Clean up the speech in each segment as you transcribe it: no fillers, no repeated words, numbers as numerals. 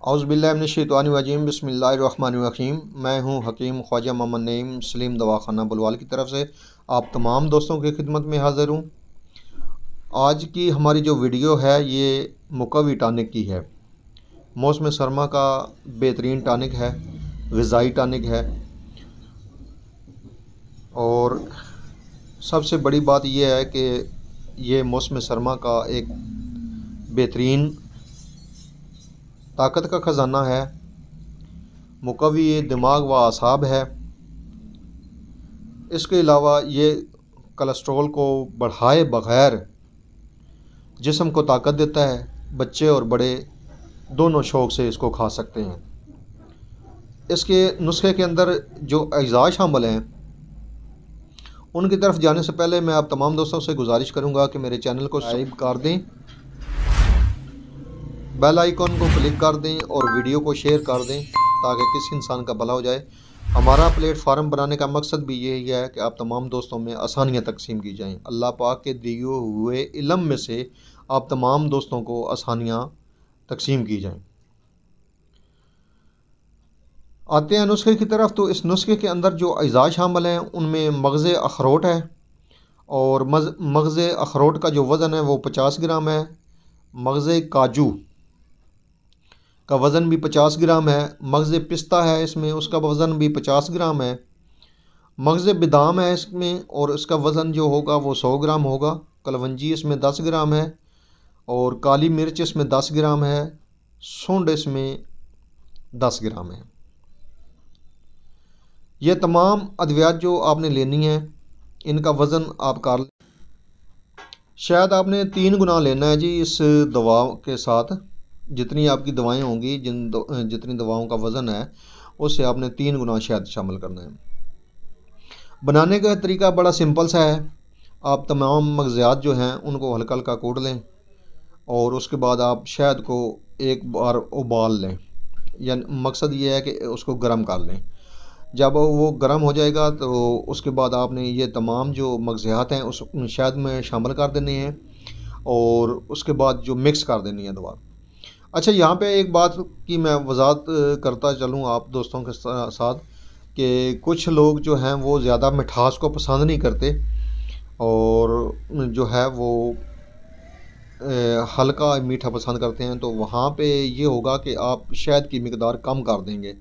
औज़ुबिल्लाहिमिनश्शैतानिर्रजीम बिस्मिल्लाहिर्रहमानिर्रहीम। मैं हूं हकीम ख्वाजा मोहम्मद नईम सलीम दवाखाना बुलवाल की तरफ से आप तमाम दोस्तों की खिदमत में हाज़िर हूं। आज की हमारी जो वीडियो है ये मुकव्वी टॉनिक की है। मौसम सरमा का बेहतरीन टॉनिक है, ग़िज़ाई टॉनिक है। और सबसे बड़ी बात यह है कि ये मौसम सरमा का एक बेहतरीन ताकत का ख़जाना है। मुकव्वी दिमाग व आसाब है। इसके अलावा ये कोलेस्ट्रॉल को बढ़ाए बग़ैर जिस्म को ताकत देता है। बच्चे और बड़े दोनों शौक़ से इसको खा सकते हैं। इसके नुस्खे के अंदर जो अज़ा शामिल हैं उनकी तरफ जाने से पहले मैं आप तमाम दोस्तों से गुजारिश करूंगा कि मेरे चैनल को सब्सक्राइब कर दें, बेल आइकॉन को क्लिक कर दें और वीडियो को शेयर कर दें ताकि किसी इंसान का भला हो जाए। हमारा प्लेटफार्म बनाने का मकसद भी यही है कि आप तमाम दोस्तों में आसानियाँ तकसीम की जाएँ। अल्लाह पाक के दिए हुए इल्म में से आप तमाम दोस्तों को आसानियाँ तकसीम की जाएँ। आते हैं नुस्खे की तरफ। तो इस नुस्खे के अंदर जो अज़ा शामिल हैं उनमें मग़ज़ अखरोट है और मग़ज़ अखरोट का जो वज़न है वो 50 ग्राम है। मग़ज़ काजू का वज़न भी 50 ग्राम है। मग़ज़ पिस्ता है इसमें, उसका वज़न भी 50 ग्राम है। मग़ज़ बादाम है इसमें और उसका वज़न जो होगा वो 100 ग्राम होगा। कलवंजी इसमें 10 ग्राम है और काली मिर्च इसमें 10 ग्राम है। सूंड इसमें 10 ग्राम है। ये तमाम अद्वियात जो आपने लेनी है इनका वज़न आप कर लें। शायद आपने 3 गुना लेना है जी इस दवा के साथ। जितनी आपकी दवाएं होंगी, जितनी दवाओं का वज़न है उससे आपने 3 गुना शहद शामिल करना है। बनाने का तरीका बड़ा सिंपल सा है। आप तमाम मग़ज़ियात जो हैं उनको हल्का हल्का कूट लें और उसके बाद आप शहद को एक बार उबाल लें। यानी मकसद ये है कि उसको गर्म कर लें। जब वो गर्म हो जाएगा तो उसके बाद आपने ये तमाम जो मग़ज़ियात हैं उस शहद में शामिल कर देने हैं और उसके बाद जो मिक्स कर देनी है दवा। अच्छा, यहाँ पे एक बात की मैं वज़ाहत करता चलूँ आप दोस्तों के साथ कि कुछ लोग जो हैं वो ज़्यादा मिठास को पसंद नहीं करते और जो है वो हल्का मीठा पसंद करते हैं। तो वहाँ पे ये होगा कि आप शहद की मिकदार कम कर देंगे।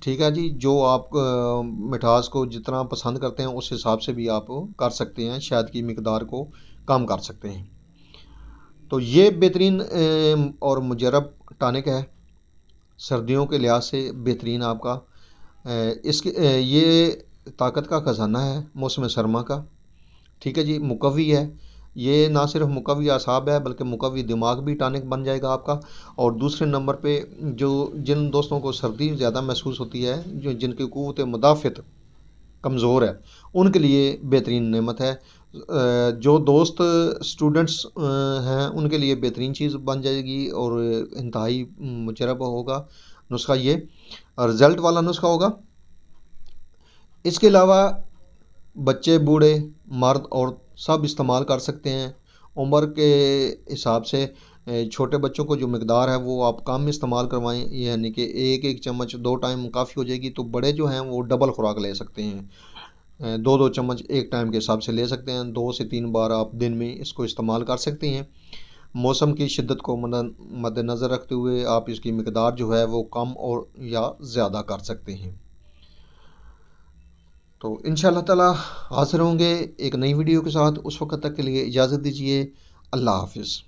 ठीक है जी, जो आप मिठास को जितना पसंद करते हैं उस हिसाब से भी आप कर सकते हैं, शहद की मिकदार को कम कर सकते हैं। तो ये बेहतरीन और मुजरब टॉनिक है, सर्दियों के लिहाज से बेहतरीन आपका इसके ये ताकत का ख़जाना है मौसम सरमा का। ठीक है जी, मुकव्वी है। ये ना सिर्फ मुकव्वी आसाब है बल्कि मुकव्वी दिमाग भी टॉनिक बन जाएगा आपका। और दूसरे नंबर पे जो जिन दोस्तों को सर्दी ज़्यादा महसूस होती है, जो जिनकी क़ुव्वत मुदाफ़त कमज़ोर है, उनके लिए बेहतरीन नेमत है। जो दोस्त स्टूडेंट्स हैं उनके लिए बेहतरीन चीज़ बन जाएगी और इंतहाई मुजरब होगा नुस्खा। ये रिज़ल्ट वाला नुस्खा होगा। इसके अलावा बच्चे, बूढ़े, मर्द और सब इस्तेमाल कर सकते हैं। उम्र के हिसाब से छोटे बच्चों को जो मकदार है वो आप कम इस्तेमाल करवाएं, यानी कि एक चम्मच 2 टाइम काफ़ी हो जाएगी। तो बड़े जो हैं वो डबल खुराक ले सकते हैं, 2 चम्मच एक टाइम के हिसाब से ले सकते हैं। 2 से 3 बार आप दिन में इसको इस्तेमाल कर सकते हैं। मौसम की शिद्दत को मद्देनज़र रखते हुए आप इसकी मकदार जो है वो कम और या ज़्यादा कर सकते हैं। तो इंशाअल्लाह ताला हाज़िर होंगे एक नई वीडियो के साथ। उस वक़्त तक के लिए इजाज़त दीजिए। अल्लाह हाफ़िज़।